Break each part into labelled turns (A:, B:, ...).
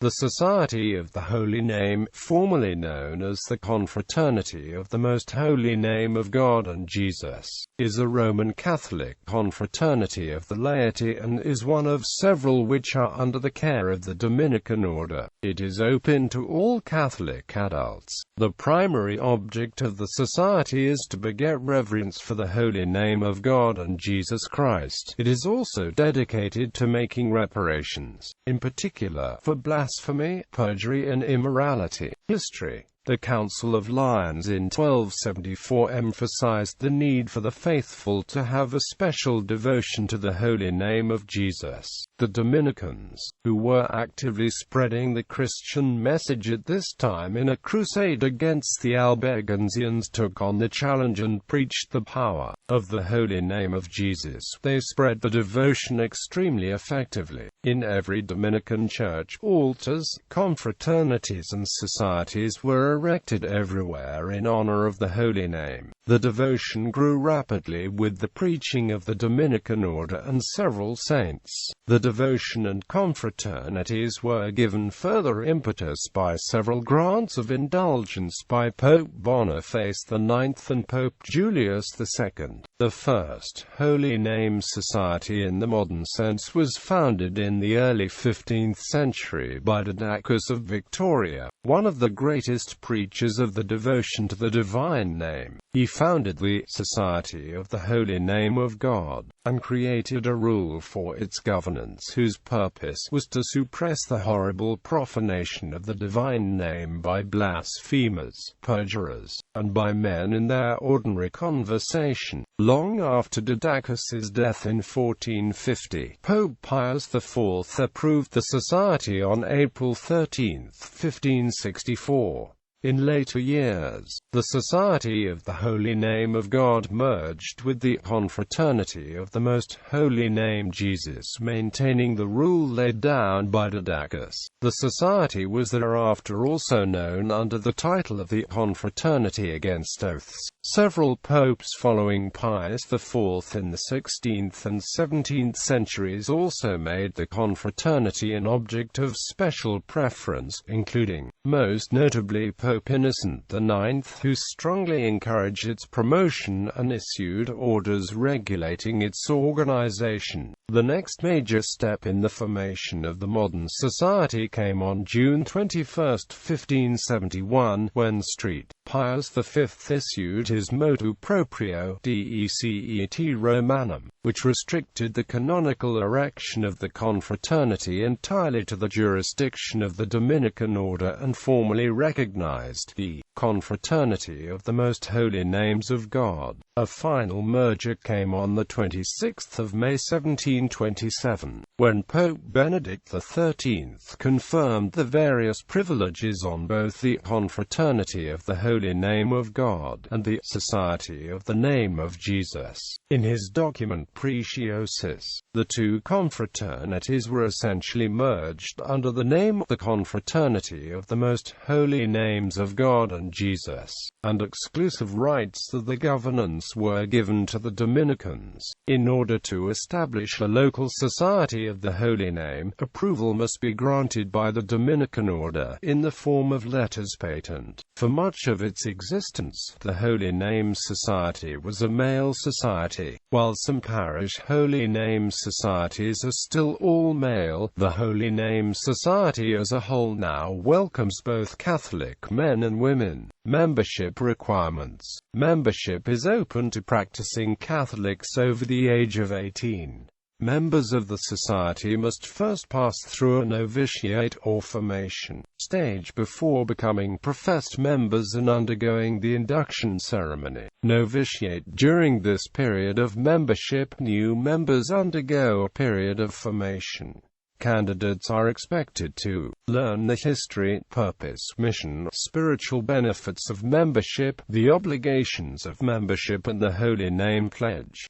A: The Society of the Holy Name, formerly known as the Confraternity of the Most Holy Name of God and Jesus, is a Roman Catholic confraternity of the laity and is one of several which are under the care of the Dominican Order. It is open to all Catholic adults. The primary object of the society is to beget reverence for the holy name of God and Jesus Christ. It is also dedicated to making reparations, in particular for blasphemy, perjury and immorality. History. The Council of Lyons in 1274 emphasized the need for the faithful to have a special devotion to the holy name of Jesus. The Dominicans, who were actively spreading the Christian message at this time in a crusade against the Albigensians, took on the challenge and preached the power of the holy name of Jesus. They spread the devotion extremely effectively. In every Dominican church, altars, confraternities and societies were erected everywhere in honor of the holy name. The devotion grew rapidly with the preaching of the Dominican Order and several saints. The devotion and confraternities were given further impetus by several grants of indulgence by Pope Boniface IX and Pope Julius II. The first Holy Name Society in the modern sense was founded in the early 15th century by Didacus of Victoria, one of the greatest preachers of the devotion to the divine name. He founded the Society of the Holy Name of God, and created a rule for its governance whose purpose was to suppress the horrible profanation of the divine name by blasphemers, perjurers, and by men in their ordinary conversation. Long after Didacus's death in 1450, Pope Pius IV approved the society on April 13, 1564. In later years, the Society of the Holy Name of God merged with the Confraternity of the Most Holy Name Jesus, maintaining the rule laid down by Didacus. The society was thereafter also known under the title of the Confraternity Against Oaths. Several popes following Pius IV in the 16th and 17th centuries also made the confraternity an object of special preference, including, most notably, Pope Innocent IX, who strongly encouraged its promotion and issued orders regulating its organization. The next major step in the formation of the modern society came on June 21, 1571, when St. Pius V issued his motu proprio Decet Romanum, which restricted the canonical erection of the confraternity entirely to the jurisdiction of the Dominican Order and formally recognized the Confraternity of the Most Holy Names of God. A final merger came on the 26th of May 1727, when Pope Benedict XIII confirmed the various privileges on both the Confraternity of the Holy Name of God and the Society of the Name of Jesus. In his document Preciosis, the two confraternities were essentially merged under the name the Confraternity of the Most Holy Names of God and Jesus, and exclusive rights to the governance were given to the Dominicans. In order to establish a local society of the Holy Name, approval must be granted by the Dominican Order in the form of letters patent. For much of its existence, the Holy Name Society was a male society. While some parish Holy Name societies are still all male, the Holy Name Society as a whole now welcomes both Catholic men and women. Membership requirements. Membership is open to practicing Catholics over the age of 18. Members of the society must first pass through a novitiate or formation stage before becoming professed members and undergoing the induction ceremony. Novitiate. During this period of membership, new members undergo a period of formation. Candidates are expected to learn the history, purpose, mission, spiritual benefits of membership, the obligations of membership and the Holy Name Pledge.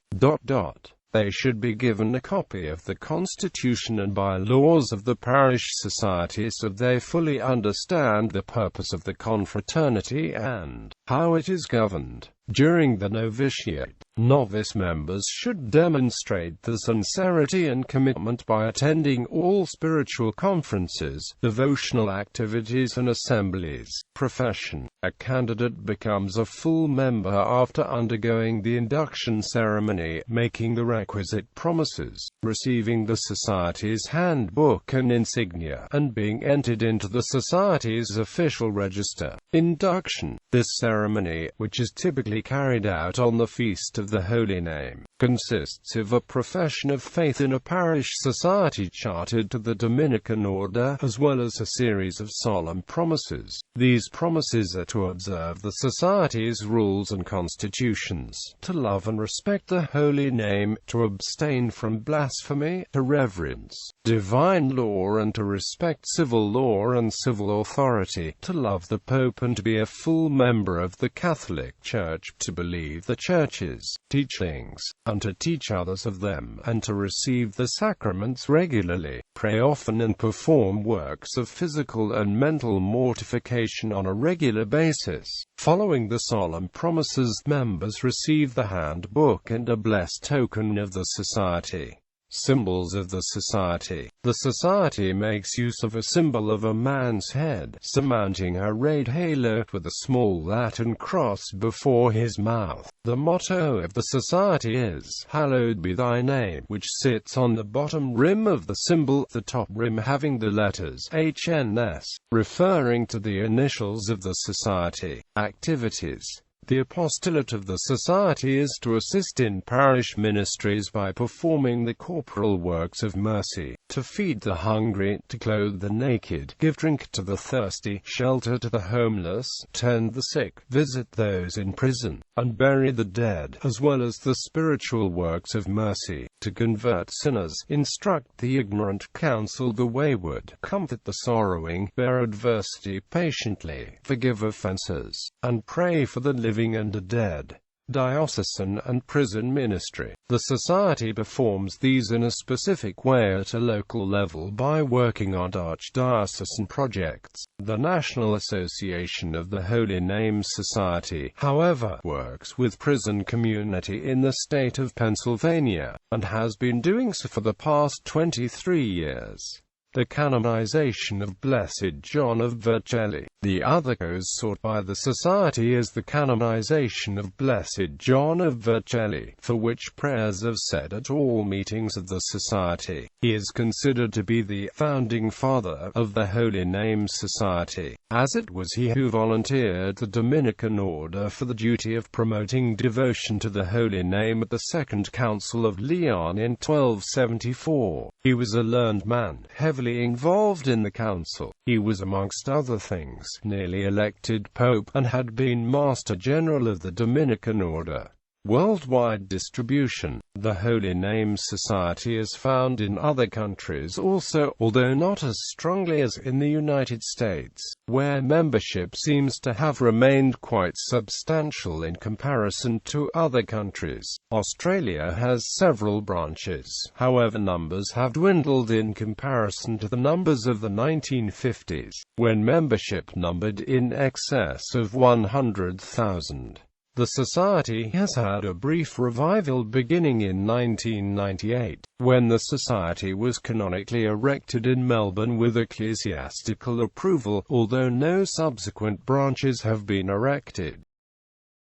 A: They should be given a copy of the Constitution and bylaws of the parish society so they fully understand the purpose of the confraternity and how it is governed. During the novitiate, novice members should demonstrate their sincerity and commitment by attending all spiritual conferences, devotional activities and assemblies. Profession. A candidate becomes a full member after undergoing the induction ceremony, making the requisite promises, receiving the Society's handbook and insignia, and being entered into the Society's official register. Induction. This ceremony, which is typically carried out on the Feast of the Holy Name, consists of a profession of faith in a parish society chartered to the Dominican Order, as well as a series of solemn promises. These promises are to observe the Society's rules and constitutions, to love and respect the Holy Name, to abstain from blasphemy, to reverence divine law and to respect civil law and civil authority, to love the Pope and to be a full member of the Catholic Church, to believe the Church's teachings, and to teach others of them, and to receive the sacraments regularly, pray often and perform works of physical and mental mortification on a regular basis. Following the solemn promises, members receive the handbook and a blessed token of the Society. Symbols of the Society. The Society makes use of a symbol of a man's head, surmounting a red halo, with a small Latin cross before his mouth. The motto of the Society is, "Hallowed be thy name," which sits on the bottom rim of the symbol, the top rim having the letters HNS, referring to the initials of the Society. Activities. The apostolate of the Society is to assist in parish ministries by performing the corporal works of mercy, to feed the hungry, to clothe the naked, give drink to the thirsty, shelter to the homeless, tend the sick, visit those in prison, and bury the dead, as well as the spiritual works of mercy, to convert sinners, instruct the ignorant, counsel the wayward, comfort the sorrowing, bear adversity patiently, forgive offenses, and pray for the living and the dead. Diocesan and prison ministry. The Society performs these in a specific way at a local level by working on archdiocesan projects. The National Association of the Holy Name Society, however, works with prison community in the state of Pennsylvania, and has been doing so for the past 23 years. The canonization of Blessed John of Vercelli. The other cause sought by the Society is the canonization of Blessed John of Vercelli, for which prayers are said at all meetings of the Society. He is considered to be the founding father of the Holy Name Society, as it was he who volunteered the Dominican Order for the duty of promoting devotion to the Holy Name at the Second Council of Leon in 1274. He was a learned man, heavily involved in the council. He was, amongst other things, nearly elected Pope, and had been Master General of the Dominican Order. Worldwide distribution. The Holy Name Society is found in other countries also, although not as strongly as in the United States, where membership seems to have remained quite substantial in comparison to other countries. Australia has several branches, however numbers have dwindled in comparison to the numbers of the 1950s, when membership numbered in excess of 100,000. The Society has had a brief revival beginning in 1998, when the Society was canonically erected in Melbourne with ecclesiastical approval, although no subsequent branches have been erected.